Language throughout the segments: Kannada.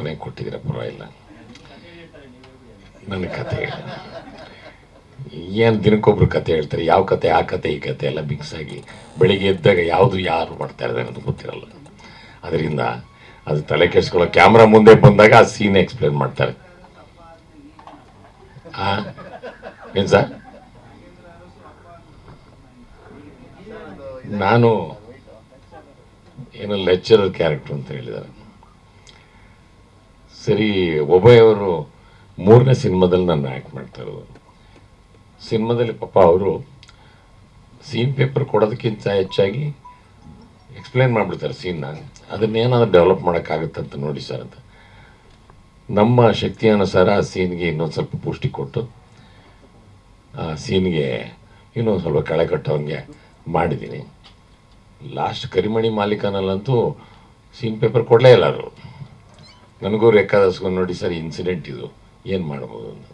ಕೊನೆ ಕೊಟ್ಟಿದ್ದೀರ, ಪರವಾಗಿಲ್ಲ. ನನ್ನ ಕತೆ ಏನು ದಿನಕ್ಕೊಬ್ರು ಕತೆ ಹೇಳ್ತಾರೆ, ಯಾವ ಕತೆ ಆ ಕತೆ ಈ ಕತೆ ಎಲ್ಲ ಮಿಕ್ಸ್ ಆಗಿ ಬೆಳಿಗ್ಗೆ ಎದ್ದಾಗ ಯಾವುದು ಯಾರು ಮಾಡ್ತಾ ಇದ್ದಾರೆ ಅನ್ನೋದು ಗೊತ್ತಿರಲ್ಲ. ಅದರಿಂದ ಅದು ತಲೆ ಕೆಡಿಸ್ಕೊಳ್ಳೋ, ಕ್ಯಾಮ್ರಾ ಮುಂದೆ ಬಂದಾಗ ಆ ಸೀನ್ ಎಕ್ಸ್ಪ್ಲೇನ್ ಮಾಡ್ತಾರೆ. ಏನು ಸರ್, ನಾನು ಏನೋ ಲೆಕ್ಚರರ್ ಕ್ಯಾರೆಕ್ಟರ್ ಅಂತ ಹೇಳಿದ್ದಾರೆ. ಸರಿ, ಒಬ್ಬಯವರು 3ನೇ ಸಿನಿಮಾದಲ್ಲಿ ನಾನು ಆ್ಯಕ್ಟ್ ಮಾಡ್ತಾ ಇರೋದು. ಸಿನಿಮಾದಲ್ಲಿ ಪಾಪ ಅವರು ಸೀನ್ ಪೇಪರ್ ಕೊಡೋದಕ್ಕಿಂತ ಹೆಚ್ಚಾಗಿ ಎಕ್ಸ್ಪ್ಲೇನ್ ಮಾಡಿಬಿಡ್ತಾರೆ ಸೀನ್ನ. ಅದನ್ನೇನಾದ್ರೂ ಡೆವಲಪ್ ಮಾಡೋಕ್ಕಾಗುತ್ತಂತ ನೋಡಿ ಸರ್ ಅಂತ. ನಮ್ಮ ಶಕ್ತಿ ಅನುಸಾರ ಆ ಸೀನ್ಗೆ ಇನ್ನೊಂದು ಸ್ವಲ್ಪ ಪುಷ್ಟಿ ಕೊಟ್ಟು ಆ ಸೀನ್ಗೆ ಇನ್ನೊಂದು ಸ್ವಲ್ಪ ಕಳೆ ಕಟ್ಟೋಂಗೆ ಮಾಡಿದ್ದೀನಿ. ಲಾಸ್ಟ್ ಕರಿಮಣಿ ಮಾಲೀಕನಲ್ಲಂತೂ ಸೀನ್ ಪೇಪರ್ ಕೊಡಲೇ ಇಲ್ಲ ಅವರು. ನನಗೂ ರೆಕ್ಕಾದಸ್ಕೊಂಡು ನೋಡಿ ಸರ್ ಇನ್ಸಿಡೆಂಟ್ ಇದು ಏನು ಮಾಡ್ಬೋದು ಅಂತ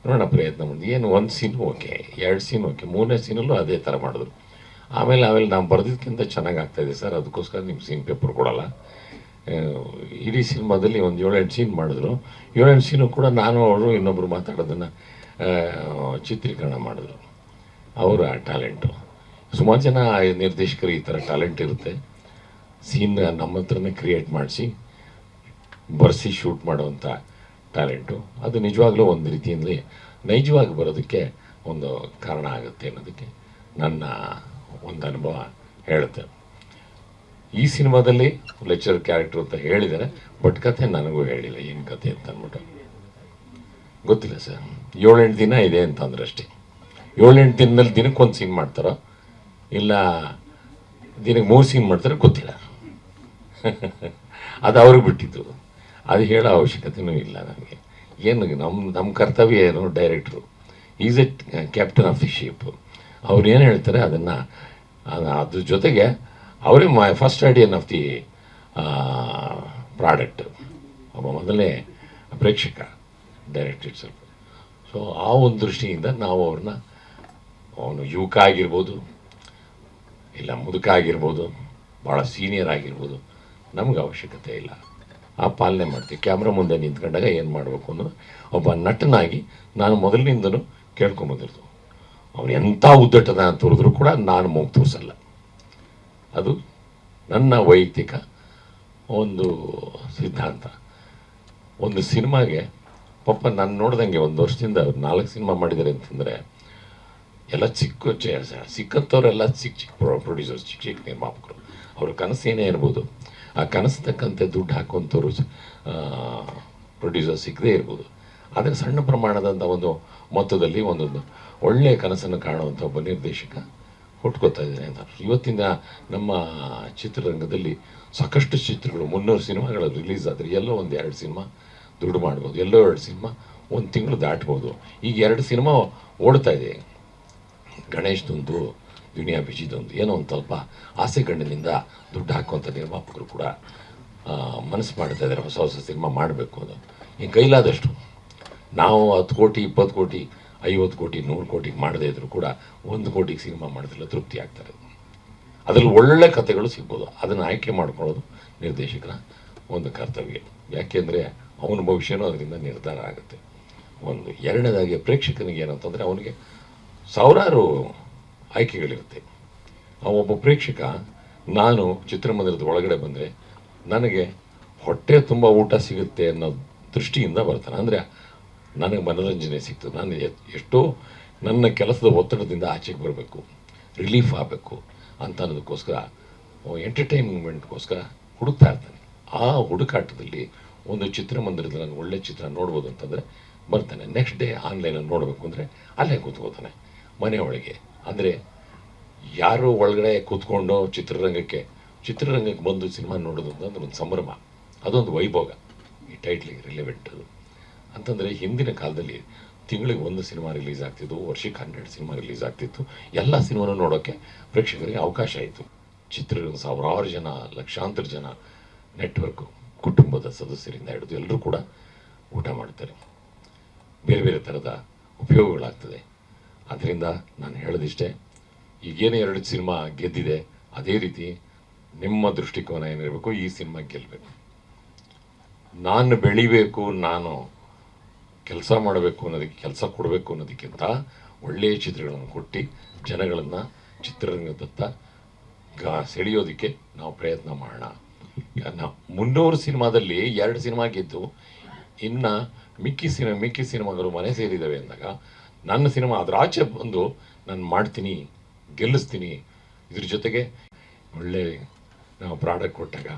ನೋಡೋಣ ಪ್ರಯತ್ನ ಮಾಡಿದ್ವಿ. ಏನು ಒಂದು ಸೀನು ಓಕೆ, 2 ಸೀನ್ ಓಕೆ, 3ನೇ ಸೀನಲ್ಲೂ ಅದೇ ಥರ ಮಾಡಿದ್ರು. ಆಮೇಲೆ ನಾವು ಬರೆದಿದ್ದಕ್ಕಿಂತ ಚೆನ್ನಾಗಿ ಆಗ್ತಾಯಿದೆ ಸರ್, ಅದಕ್ಕೋಸ್ಕರ ನಿಮ್ಮ ಸೀನ್ ಪೇಪರ್ ಕೊಡೋಲ್ಲ. ಇಡೀ ಸಿನಿಮಾದಲ್ಲಿ ಒಂದು 7-8 ಸೀನ್ ಮಾಡಿದ್ರು. 7-8 ಸೀನು ಕೂಡ ನಾನು ಅವರು ಇನ್ನೊಬ್ಬರು ಮಾತಾಡೋದನ್ನು ಚಿತ್ರೀಕರಣ ಮಾಡಿದ್ರು. ಅವರ ಟ್ಯಾಲೆಂಟು. ಸುಮಾರು ಜನ ನಿರ್ದೇಶಕರು ಈ ಥರ ಟ್ಯಾಲೆಂಟ್ ಇರುತ್ತೆ. ಸೀನ್ ನಮ್ಮ ಹತ್ರನೇ ಕ್ರಿಯೇಟ್ ಮಾಡಿಸಿ ಬರ್ಸಿ ಶೂಟ್ ಮಾಡುವಂಥ ಟ್ಯಾಲೆಂಟು. ಅದು ನಿಜವಾಗ್ಲೂ ಒಂದು ರೀತಿಯಲ್ಲಿ ನೈಜವಾಗಿ ಬರೋದಕ್ಕೆ ಒಂದು ಕಾರಣ ಆಗುತ್ತೆ ಅನ್ನೋದಕ್ಕೆ ನನ್ನ ಒಂದು ಅನುಭವ ಹೇಳುತ್ತೆ. ಈ ಸಿನಿಮಾದಲ್ಲಿ ಲೆಕ್ಚರ್ ಕ್ಯಾರೆಕ್ಟರ್ ಅಂತ ಹೇಳಿದ್ದಾರೆ, ಬಟ್ ಕಥೆ ನನಗೂ ಹೇಳಿಲ್ಲ ಏನು ಕತೆ ಅಂತ ಅಂದ್ಬಿಟ್ಟು. ಗೊತ್ತಿಲ್ಲ ಸರ್, 7-8 ದಿನ ಇದೆ ಅಂತಂದ್ರೆ ಅಷ್ಟೇ. 7-8 ದಿನದಲ್ಲಿ ದಿನಕ್ಕೊಂದು ಸೀನ್ ಮಾಡ್ತಾರೋ ಇಲ್ಲ ದಿನಕ್ಕೆ 3 ಸೀನ್ ಮಾಡ್ತಾರೋ ಗೊತ್ತಿಲ್ಲ. ಅದು ಅವ್ರಿಗೆ ಬಿಟ್ಟಿದ್ದು, ಅದು ಹೇಳೋ ಅವಶ್ಯಕತೆಯೂ ಇಲ್ಲ ನನಗೆ. ಏನು ನಮ್ಮ ಕರ್ತವ್ಯ ಏನು, director is a captain of the ship. ಅವ್ರು ಏನು ಹೇಳ್ತಾರೆ ಅದನ್ನು, ಅದ್ರ ಜೊತೆಗೆ ಅವರೇ first audience of the product. ಒಬ್ಬ ಮೊದಲನೇ ಪ್ರೇಕ್ಷಕ ಡೈರೆಕ್ಟ್ ಇಟ್ ಸ್ವಲ್ಪ. ಸೊ ಆ ಒಂದು ದೃಷ್ಟಿಯಿಂದ ನಾವು ಅವ್ರನ್ನ, ಅವನು ಯುವಕ ಆಗಿರ್ಬೋದು ಇಲ್ಲ ಮುದುಕ ಆಗಿರ್ಬೋದು, ಭಾಳ ಸೀನಿಯರ್ ಆಗಿರ್ಬೋದು, ನಮ್ಗೆ ಅವಶ್ಯಕತೆ ಇಲ್ಲ. ಆ ಪಾಲನೆ ಮಾಡ್ತೀವಿ. ಕ್ಯಾಮ್ರಾ ಮುಂದೆ ನಿಂತ್ಕೊಂಡಾಗ ಏನು ಮಾಡಬೇಕು ಅನ್ನೋದು ಒಬ್ಬ ನಟನಾಗಿ ನಾನು ಮೊದಲಿನಿಂದಲೂ ಕೇಳ್ಕೊಂಬಂದಿರ್ತು. ಅವನು ಎಂಥ ಉದ್ದಟನ ತೋರಿದ್ರು ಕೂಡ ನಾನು ಮೂಗು ತೋರಿಸಲ್ಲ. ಅದು ನನ್ನ ವೈಯಕ್ತಿಕ ಒಂದು ಸಿದ್ಧಾಂತ. ಒಂದು ಸಿನಿಮಾಗೆ ಪಾಪ ನಾನು ನೋಡ್ದಂಗೆ 1 ವರ್ಷದಿಂದ ಅವ್ರು 4 ಸಿನಿಮಾ ಮಾಡಿದ್ದಾರೆ ಅಂತಂದರೆ ಎಲ್ಲ ಸಿಕ್ಕಂಥವ್ರೆಲ್ಲ ಚಿಕ್ಕ ಪ್ರೊಡ್ಯೂಸರ್ಸ್, ಚಿಕ್ಕ ನಿರ್ಮಾಪಕರು. ಅವ್ರ ಕನಸು ಏನೇ ಇರ್ಬೋದು, ಆ ಕನಸು ತಕ್ಕಂತೆ ದುಡ್ಡು ಹಾಕುವಂಥವ್ರು ಪ್ರೊಡ್ಯೂಸರ್ ಸಿಕ್ಕದೇ ಇರ್ಬೋದು. ಆದರೆ ಸಣ್ಣ ಪ್ರಮಾಣದಂಥ ಒಂದು ಮೊತ್ತದಲ್ಲಿ ಒಂದೊಂದು ಒಳ್ಳೆಯ ಕನಸನ್ನು ಕಾಣುವಂಥ ಒಬ್ಬ ನಿರ್ದೇಶಕ ಹುಟ್ಕೋತಾ ಇದ್ದಾನೆ ಅಂತ. ಇವತ್ತಿನ ನಮ್ಮ ಚಿತ್ರರಂಗದಲ್ಲಿ ಸಾಕಷ್ಟು ಚಿತ್ರಗಳು, 300 ಸಿನಿಮಾಗಳು ರಿಲೀಸ್ ಆದರೆ ಎಲ್ಲೋ 1-2 ಸಿನಿಮಾ ದುಡ್ಡು ಮಾಡ್ಬೋದು, ಎಲ್ಲೋ 2 ಸಿನಿಮಾ 1 ತಿಂಗಳು ದಾಟ್ಬೋದು. ಈಗ 2 ಸಿನಿಮಾ ಓಡ್ತಾ ಇದೆ. ಗಣೇಶ್ದೊಂದು, ದುನಿಯಾ ಬಿಜಿದೊಂದು. ಏನೋ ಒಂದು ಸ್ವಲ್ಪ ಆಸೆ ಗಣ್ಣಿನಿಂದ ದುಡ್ಡು ಹಾಕುವಂಥ ನಿರ್ಮಾಪಕರು ಕೂಡ ಮನಸ್ಸು ಮಾಡ್ತಾ ಇದ್ದಾರೆ ಹೊಸ ಹೊಸ ಸಿನಿಮಾ ಮಾಡಬೇಕು ಅದು. ಈ ಕೈಲಾದಷ್ಟು ನಾವು 10 ಕೋಟಿ 20 ಕೋಟಿ 50 ಕೋಟಿ 100 ಕೋಟಿಗೆ ಮಾಡದೇ ಇದ್ದರೂ ಕೂಡ 1 ಕೋಟಿಗೆ ಸಿನಿಮಾ ಮಾಡೋದಿಲ್ಲ, ತೃಪ್ತಿ ಆಗ್ತಾರೆ. ಅದರಲ್ಲಿ ಒಳ್ಳೆ ಕಥೆಗಳು ಸಿಗ್ಬೋದು. ಅದನ್ನು ಆಯ್ಕೆ ಮಾಡ್ಕೊಳ್ಳೋದು ನಿರ್ದೇಶಕರ ಒಂದು ಕರ್ತವ್ಯ. ಯಾಕೆಂದರೆ ಅವನ ಭವಿಷ್ಯನೂ ಅದರಿಂದ ನಿರ್ಧಾರ ಆಗುತ್ತೆ. ಒಂದು ಎರಡನೇದಾಗಿ ಪ್ರೇಕ್ಷಕನಿಗೆ ಏನಂತಂದರೆ ಅವನಿಗೆ ಸಾವಿರಾರು ಆಯ್ಕೆಗಳಿರುತ್ತೆ. ಒಬ್ಬ ಪ್ರೇಕ್ಷಕ ನಾನು ಚಿತ್ರಮಂದಿರದ ಒಳಗಡೆ ಬಂದರೆ ನನಗೆ ಹೊಟ್ಟೆ ತುಂಬ ಊಟ ಸಿಗುತ್ತೆ ಅನ್ನೋ ದೃಷ್ಟಿಯಿಂದ ಬರ್ತಾನೆ. ಅಂದರೆ ನನಗೆ ಮನೋರಂಜನೆ ಸಿಗ್ತದೆ. ನಾನು ಎಷ್ಟೋ ನನ್ನ ಕೆಲಸದ ಒತ್ತಡದಿಂದ ಆಚೆಗೆ ಬರಬೇಕು, ರಿಲೀಫ್ ಆಗಬೇಕು ಅಂತ ಅನ್ನೋದಕ್ಕೋಸ್ಕರ, ಎಂಟರ್ಟೈನ್ಮೆಂಟ್ಗೋಸ್ಕರ ಹುಡುಕ್ತಾ ಇರ್ತಾನೆ. ಆ ಹುಡುಕಾಟದಲ್ಲಿ ಒಂದು ಚಿತ್ರಮಂದಿರದಲ್ಲಿ ನಾನು ಒಳ್ಳೆ ಚಿತ್ರ ನೋಡ್ಬೋದು ಅಂತಂದರೆ ಬರ್ತಾನೆ. ನೆಕ್ಸ್ಟ್ ಡೇ ಆನ್ಲೈನಲ್ಲಿ ನೋಡಬೇಕು ಅಂದರೆ ಅಲ್ಲೇ ಕೂತ್ಕೋತಾನೆ ಮನೆ ಒಳಗೆ. ಅಂದರೆ ಯಾರು ಒಳಗಡೆ ಕೂತ್ಕೊಂಡು ಚಿತ್ರರಂಗಕ್ಕೆ ಬಂದು ಸಿನಿಮಾ ನೋಡೋದು ಅಂತಂದ್ರೆ ಒಂದು ಸಂಭ್ರಮ, ಅದೊಂದು ವೈಭೋಗ. ಈ ಟೈಟ್ಲಿಗೆ ರಿಲೆವೆಂಟ್ ಅದು ಅಂತಂದರೆ ಹಿಂದಿನ ಕಾಲದಲ್ಲಿ ತಿಂಗಳಿಗೆ 1 ಸಿನಿಮಾ ರಿಲೀಸ್ ಆಗ್ತಿತ್ತು, ವರ್ಷಕ್ಕೆ 12 ಸಿನಿಮಾ ರಿಲೀಸ್ ಆಗ್ತಿತ್ತು. ಎಲ್ಲ ಸಿನಿಮಾನೂ ನೋಡೋಕ್ಕೆ ಪ್ರೇಕ್ಷಕರಿಗೆ ಅವಕಾಶ ಆಯಿತು. ಚಿತ್ರರಂಗ ಸಾವಿರಾರು ಜನ, ಲಕ್ಷಾಂತರ ಜನ, ನೆಟ್ವರ್ಕು, ಕುಟುಂಬದ ಸದಸ್ಯರಿಂದ ಹಿಡಿದು ಎಲ್ಲರೂ ಕೂಡ ಊಟ ಮಾಡ್ತಾರೆ. ಬೇರೆ ಬೇರೆ ಥರದ ಉಪಯೋಗಗಳಾಗ್ತದೆ. ಅದರಿಂದ ನಾನು ಹೇಳೋದಿಷ್ಟೇ, ಈಗೇನು 2 ಸಿನಿಮಾ ಗೆದ್ದಿದೆ, ಅದೇ ರೀತಿ ನಿಮ್ಮ ದೃಷ್ಟಿಕೋನ ಏನಿರಬೇಕು, ಈ ಸಿನಿಮಾ ಗೆಲ್ಲಬೇಕು. ನಾನು ಬೆಳಿಬೇಕು, ನಾನು ಕೆಲಸ ಮಾಡಬೇಕು ಅನ್ನೋದಕ್ಕೆ, ಕೆಲಸ ಕೊಡಬೇಕು ಅನ್ನೋದಕ್ಕಿಂತ ಒಳ್ಳೆಯ ಚಿತ್ರಗಳನ್ನು ಕೊಟ್ಟು ಜನಗಳನ್ನು ಚಿತ್ರರಂಗದತ್ತ ಸೆಳೆಯೋದಕ್ಕೆ ನಾವು ಪ್ರಯತ್ನ ಮಾಡೋಣ. ನಾವು 300 ಸಿನಿಮಾದಲ್ಲಿ 2 ಸಿನಿಮಾ ಗೆದ್ದು ಇನ್ನು ಮಿಕ್ಕಿ ಸಿನಿಮಾಗಳು ಮನೆ ಸೇರಿದ್ದಾವೆ ಅಂದಾಗ ನನ್ನ ಸಿನಿಮಾ ಅದರ ಆಚೆ ಬಂದು ನಾನು ಮಾಡ್ತೀನಿ, ಗೆಲ್ಲಿಸ್ತೀನಿ. ಇದ್ರ ಜೊತೆಗೆ ಒಳ್ಳೆ ನಾವು ಪ್ರಾಡಕ್ಟ್ ಕೊಟ್ಟಾಗ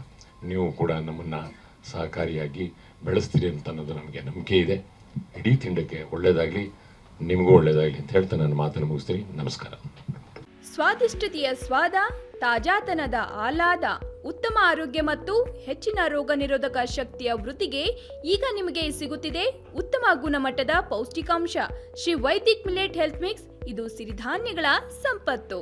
ನೀವು ಕೂಡ ನಮ್ಮನ್ನು ಸಹಕಾರಿಯಾಗಿ ಬೆಳೆಸ್ತೀರಿ ಅಂತ ಅನ್ನೋದು ನಮಗೆ ನಂಬಿಕೆ ಇದೆ. ಇಡೀ ತಂಡಕ್ಕೆ ಒಳ್ಳೆಯದಾಗಲಿ, ನಿಮಗೂ ಒಳ್ಳೆಯದಾಗಲಿ ಅಂತ ಹೇಳ್ತಾ ನನ್ನ ಮಾತನ್ನು ಮುಗಿಸ್ತೀನಿ. ನಮಸ್ಕಾರ. ಸ್ವಾದಿಷ್ಟತೆಯ ಸ್ವಾದ, ತಾಜಾತನದ ಆಹ್ಲಾದ, ಉತ್ತಮ ಆರೋಗ್ಯ ಮತ್ತು ಹೆಚ್ಚಿನ ರೋಗ ನಿರೋಧಕ ಶಕ್ತಿಯ ವೃದ್ಧಿಗೆ ಈಗ ನಿಮಗೆ ಸಿಗುತ್ತಿದೆ ಉತ್ತಮ ಗುಣಮಟ್ಟದ ಪೌಷ್ಟಿಕಾಂಶ Shri Vaidik millet health mix. ಇದು ಸಿರಿಧಾನ್ಯಗಳ ಸಂಪತ್ತು.